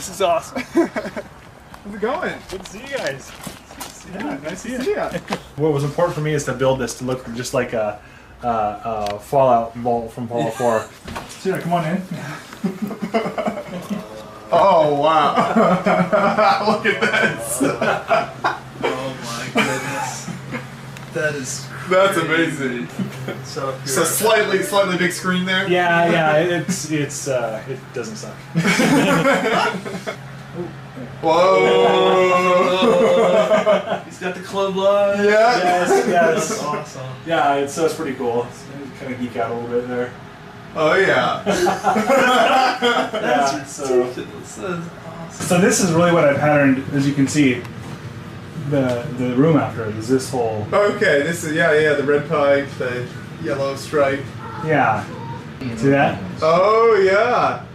This is awesome. How's it going? Good to see you guys. Yeah, nice to see you. What was important for me is to build this to look just like a Fallout vault from Fallout 4. So yeah, come on in. Oh wow! Look at this. Oh my goodness. That is crazy. That's amazing. So slightly big screen there. Yeah, it doesn't suck. Whoa! He's got the club live. Yeah. Yes. That's awesome. Yeah, it's pretty cool. Kind of geek out a little bit there. Oh yeah. That's so- ridiculous. That is awesome. So this is really what I patterned, as you can see, the room after it is this whole. Okay, this is yeah the red pipe, the yellow stripe. Yeah. See that? Oh yeah.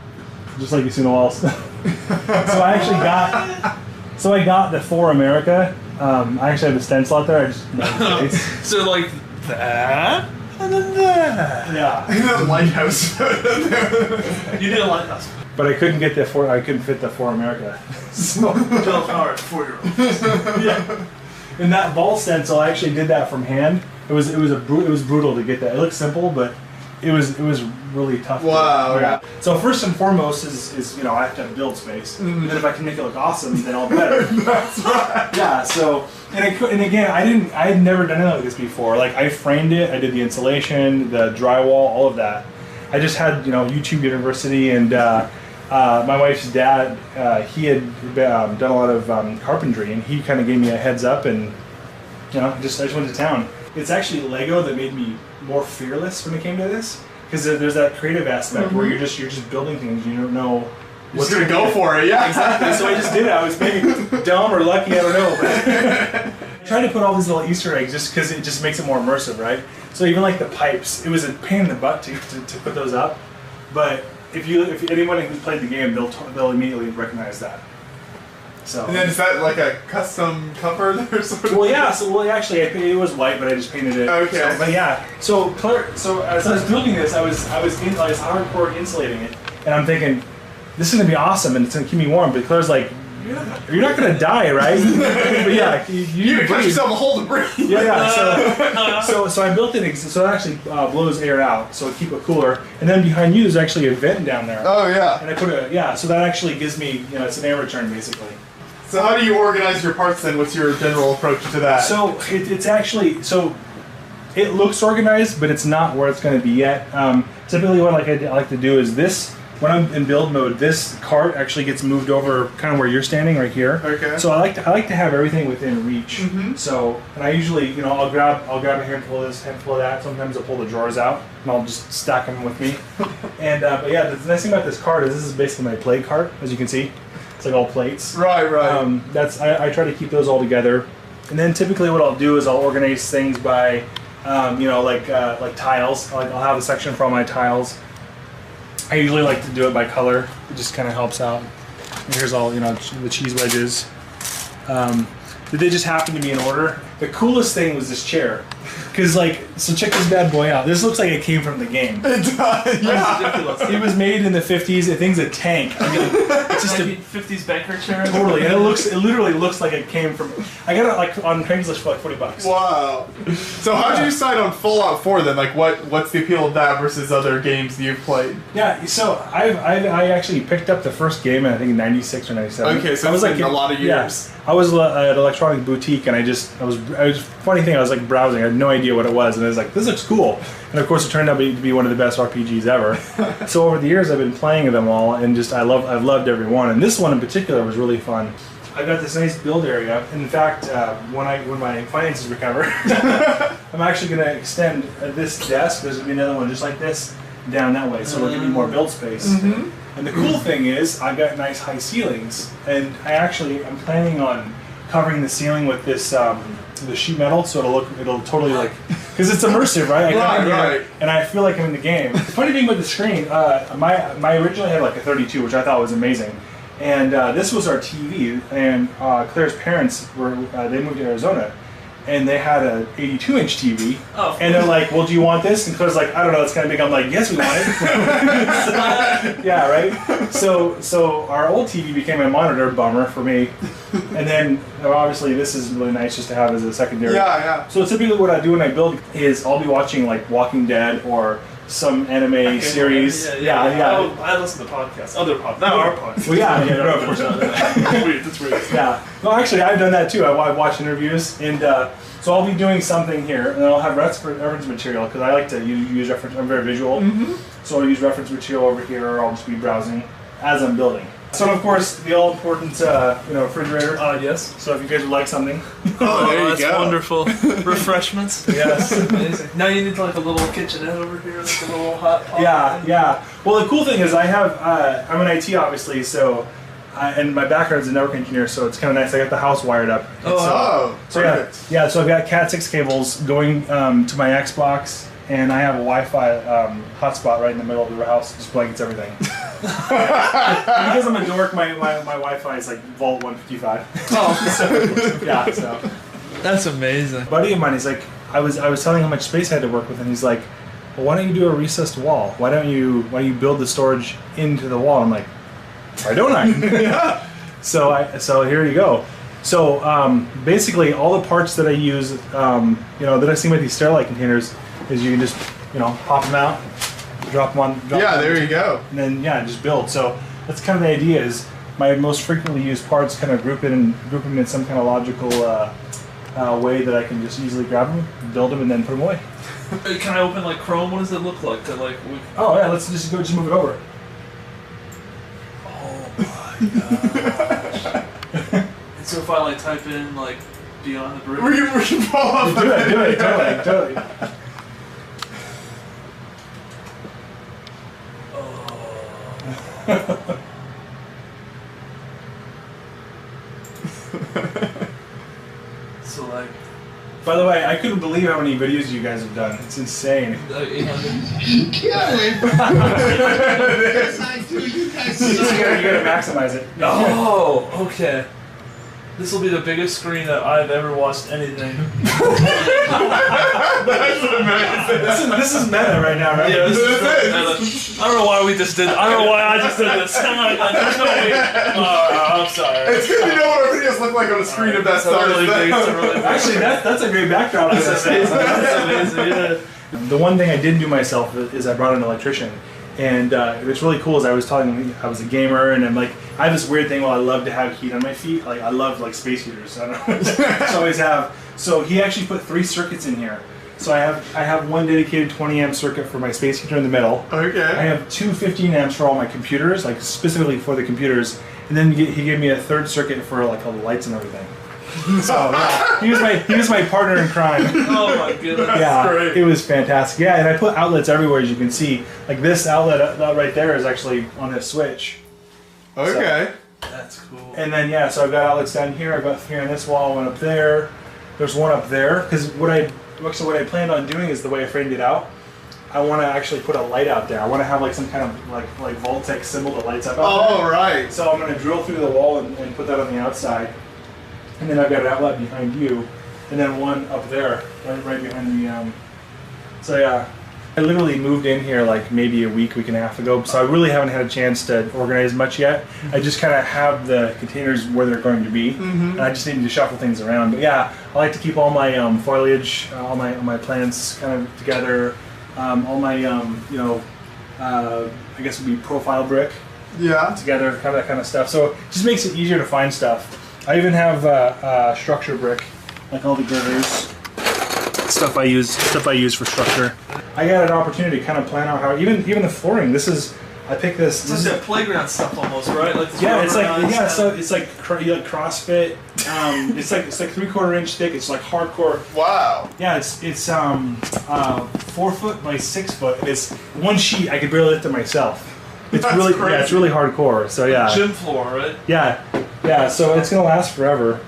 Just like you see in the walls. So I actually got the For America. I actually have a stencil out there. I just made the face. So like that, and then that. Yeah. The lighthouse. You did a lighthouse. But I couldn't get I couldn't fit the For America. So Tell Howard, 4-year-old. yeah. And that ball stencil, I actually did that from hand. It was brutal to get that. It looked simple, but it was really tough. Wow. Yeah. So first and foremost is I have to have build space. And then if I can make it look awesome, then all better. That's right. Yeah. So and again, I had never done anything like this before. Like I framed it, I did the insulation, the drywall, all of that. I just had YouTube University and. My wife's dad, he had done a lot of carpentry, and he kind of gave me a heads up, and I just went to town. It's actually Lego that made me more fearless when it came to this, because there's that creative aspect where you're just building things, you don't know What's gonna go for it? Yeah. exactly. So I just did it. I was maybe dumb or lucky, I don't know. But I tried to put all these little Easter eggs just because it just makes it more immersive, right? So even like the pipes, it was a pain in the butt to put those up, but. If anyone who's played the game, they'll immediately recognize that. So. And then is that like a custom cover there, sort of? Well, yeah. Actually, it was white, but I just painted it. Okay. So, but yeah. So as I was building this, I was hardcore insulating it, and I'm thinking, this is gonna be awesome, and it's gonna keep me warm. But Claire's like, you're not gonna die, right? But yeah, you cut yourself a hole to breathe. Yeah. So I built it so it actually blows air out, so it keep it cooler. And then behind you, there's actually a vent down there. Oh yeah. And I put so that actually gives me, it's an air return basically. So how do you organize your parts then? What's your general approach to that? So it's actually it looks organized, but it's not where it's going to be yet. Typically, what I like to do is this. When I'm in build mode, this cart actually gets moved over kind of where you're standing right here. Okay. So I like to have everything within reach. Mm-hmm. So, and I usually, I'll grab a handful of this, handful of that. Sometimes I'll pull the drawers out and I'll just stack them with me. And but yeah, the nice thing about this cart is this is basically my plate cart, as you can see. It's like all plates. Right. I try to keep those all together. And then typically what I'll do is I'll organize things by, like tiles. I'll have a section for all my tiles. I usually like to do it by color. It just kind of helps out. And here's all, the cheese wedges. They just happen to be in order. The coolest thing was this chair. Because, so check this bad boy out. This looks like it came from the game. It does, yeah. Ridiculous. It was made in the 50s. The thing's a tank. It's just a 50s banker chair. totally. And it literally looks like it came from. I got it on Craigslist for like $40. Wow. So how did you decide on Fallout 4 then? Like what's the appeal of that versus other games you've played? Yeah. So I actually picked up the first game in I think '96 or '97. Okay, so I was it's been a lot of years. Yeah, I was at an electronic boutique and I was funny thing. I was like browsing. I had no idea what it was, and I was like, "This looks cool." And of course, it turned out to be one of the best RPGs ever. So over the years, I've been playing them all, and I've loved every one. And this one in particular was really fun. I got this nice build area. In fact, when my finances recover, I'm actually going to extend this desk. There's going to be another one just like this down that way, so it'll give me more build space. Mm-hmm. And the cool thing is, I've got nice high ceilings, and I'm planning on covering the ceiling with this the sheet metal, so it'll totally because it's immersive, right? Right. And I feel like I'm in the game. The funny thing with the screen, my originally had like a 32, which I thought was amazing, and this was our TV. And Claire's parents they moved to Arizona, and they had a 82-inch TV. Oh. And they're like, well, do you want this? And Claire's like, I don't know, it's kind of big. I'm like, yes, we want it. Yeah, right? So our old TV became a monitor, bummer for me. And then, obviously, this is really nice just to have as a secondary. Yeah. So typically what I do when I build is I'll be watching, like, Walking Dead or some anime series. Yeah. Oh, I listen to podcasts. Other podcasts. Not our podcasts. Well, yeah, no, of course not. That's weird. That's weird. Yeah. No, actually, I've done that too. I watch interviews, and so I'll be doing something here, and I'll have reference material because I like to use reference. I'm very visual, so I'll use reference material over here, or I'll just be browsing as I'm building. So, of course, the all-important, refrigerator. Yes. So, if you guys would like something, Oh, there you that's go. wonderful. Refreshments. yes. Amazing. Now you need like a little kitchenette over here, like a little hot pot. Yeah. Well, the cool thing is I have, I'm an IT obviously, so, and my background is a network engineer, so it's kind of nice. I got the house wired up. Oh, So perfect. yeah, so I've got Cat 6 cables going to my Xbox, and I have a Wi-Fi hotspot right in the middle of the house, just blankets everything. Because I'm a dork, my Wi-Fi is like Vault 155. Oh, So. that's amazing. A buddy of mine, he's like, I was telling him how much space I had to work with, and he's like, well, why don't you do a recessed wall? Why don't you build the storage into the wall? I'm like, why don't I? So here you go. So basically, all the parts that I use, that I see with these Sterilite containers, is you can just pop them out, drop them on. There you go. And then just build. So that's kind of the idea. Is my most frequently used parts kind of group them in some kind of logical way that I can just easily grab them, build them, and then put them away. Can I open like Chrome? What does it look like? Oh yeah, let's just move it over. Oh my gosh. And so if I like type in like Beyond the Bridge. We should fall off. Do it, totally. So like. By the way, I couldn't believe how many videos you guys have done. It's insane. 800. You gotta maximize it. Oh, okay. This will be the biggest screen that I've ever watched anything. This is meta right now, right? Yeah, this is I don't know why we just did. I don't know why I just did this. There's no way. I'm sorry. It's good to know what our videos look like on the screen if that's It's a really big. It's a really big. Actually, that's a great backdrop. That's amazing. That's amazing. Yeah. The one thing I didn't do myself is I brought an electrician. And what's really cool is I was telling him I was a gamer, and I'm like, I have this weird thing where I love to have heat on my feet. Like I love like space heaters. I don't know. I always have. So he actually put 3 circuits in here. So I have one dedicated 20 amp circuit for my space heater in the middle. Okay. I have 2 15 amps for all my computers, like specifically for the computers. And then he gave me a 3rd circuit for like all the lights and everything. So yeah, he was my partner in crime. Oh my goodness. Yeah, great. it was fantastic. Yeah, and I put outlets everywhere, as you can see. Like this outlet right there is actually on this switch. Okay. That's cool. And then so I've got outlets down here. I've got 3 on this wall, 1 up there. There's 1 up there. Because what I planned on doing is the way I framed it out. I want to actually put a light out there. I want to have like some kind of like Voltec symbol that lights up out there. Oh, right. So I'm going to drill through the wall and put that on the outside. And then I've got an outlet behind you, and then 1 up there, right behind the. So yeah, I literally moved in here like maybe a week and a half ago, so I really haven't had a chance to organize much yet. I just kind of have the containers where they're going to be, and I just need to shuffle things around. But yeah, I like to keep all my foliage, all my plants kind of together, all my I guess it would be profile brick Yeah. together, kind of that kind of stuff. So it just makes it easier to find stuff. I even have structure brick, like all the girders, stuff I use for structure. I got an opportunity to kind of plan out how even the flooring. I picked this. This is that playground stuff almost, right? Like this Yeah, it's like rubberized stuff. it's like CrossFit. It's like 3/4 inch thick. It's like hardcore. Wow. Yeah, it's 4 foot by 6 foot. And it's 1 sheet. I could barely lift it myself. It's That's really crazy. it's really hardcore. So yeah. Gym floor, right? Yeah, so it's gonna last forever.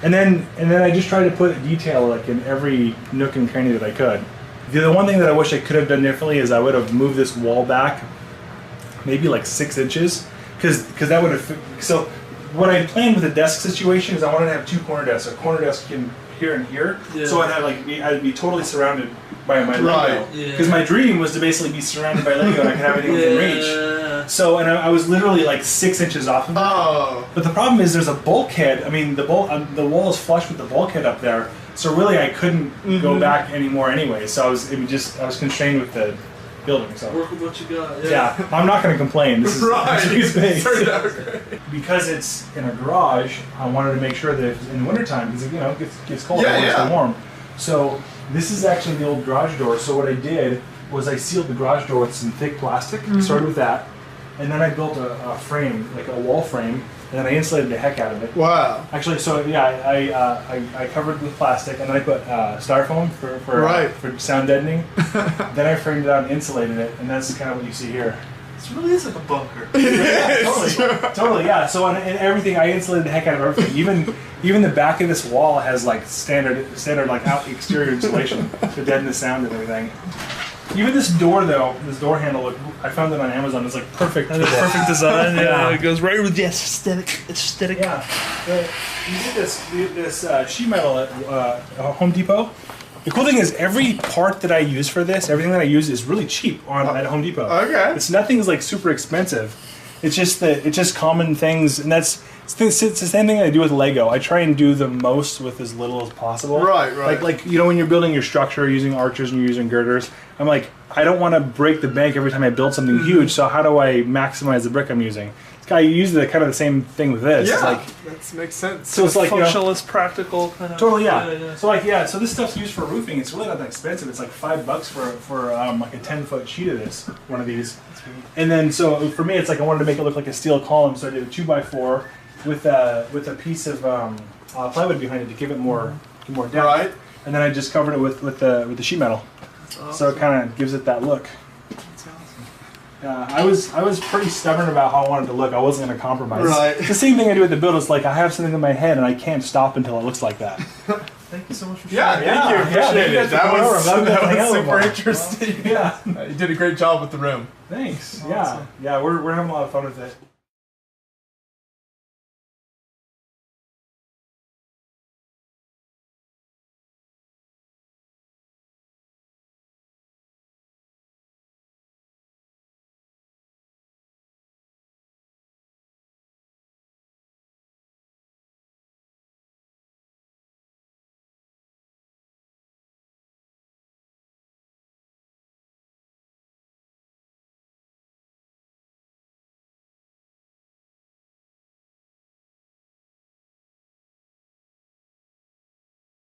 And then I just tried to put detail like in every nook and cranny that I could. The one thing that I wish I could have done differently is I would have moved this wall back maybe like 6 inches, because that would have. So what I planned with the desk situation is I wanted to have 2 corner desks. A corner desk here here and here. Yeah. So I'd be totally surrounded by my Right. Lego. Yeah. Because my dream was to basically be surrounded by Lego and I could have everything within reach. Yeah. So, and I was literally like 6 inches off of it. Oh. But the problem is there's a bulkhead. I mean, the wall is flush with the bulkhead up there. So really, I couldn't go back anymore anyway. So I was constrained with the building. So Work with what you got. yeah, I'm not going to complain. This is Right. big space. Turned out great. Because it's in a garage, I wanted to make sure that if, in the wintertime, because it gets cold, Yeah, I want it to yeah. stay warm. So this is actually the old garage door. So what I did was I sealed the garage door with some thick plastic. Started with that, and then I built a frame, like a wall frame, and then I insulated the heck out of it. Wow. Actually, so yeah, I covered with plastic, and then I put styrofoam for sound deadening. Then I framed it out and insulated it, and that's kind of what you see here. This really is like a bunker. Yeah, totally, yeah. So on and everything, I insulated the heck out of everything. Even the back of this wall has like standard like out exterior insulation to deaden the sound and everything. Even this door though, this door handle, I found it on Amazon. It's like perfect. Perfect design. Yeah, Yeah. it goes right with the aesthetic. Yeah, you get this sheet metal at Home Depot. The cool thing is every part that I use for this, everything that I use is really cheap at Home Depot. Okay. It's nothing's like super expensive. It's just common things, and it's the same thing I do with Lego. I try and do the most with as little as possible. Right. Like you know, when you're building your structure using arches and you're using girders, I'm like, I don't want to break the bank every time I build something huge. So how do I maximize the brick I'm using? I use the kind of the same thing with this. Yeah. It's like, That makes sense. so it's like, you know, Functionalist, practical kind of. totally, yeah. So like, yeah. So this stuff's used for roofing. It's really not that expensive. It's like $5 for like a 10-foot sheet of this, one of these. And then so for me, it's like I wanted to make it look like a steel column, so I did a 2x4 with a piece of plywood behind it to give it more depth. Right. And then I just covered it with the sheet metal, so it kind of gives it that look. I was pretty stubborn about how I wanted to look. I wasn't going to compromise. Right. It's the same thing I do with the build. It's like I have something in my head and I can't stop until it looks like that. Thank you so much for Yeah, sharing. thank you. Yeah, Appreciate thank you it. guys for coming over. I'm glad we got to hang out a little super more. interesting. Yeah. You did a great job with the room. Thanks. Awesome. Yeah. We're having a lot of fun with it.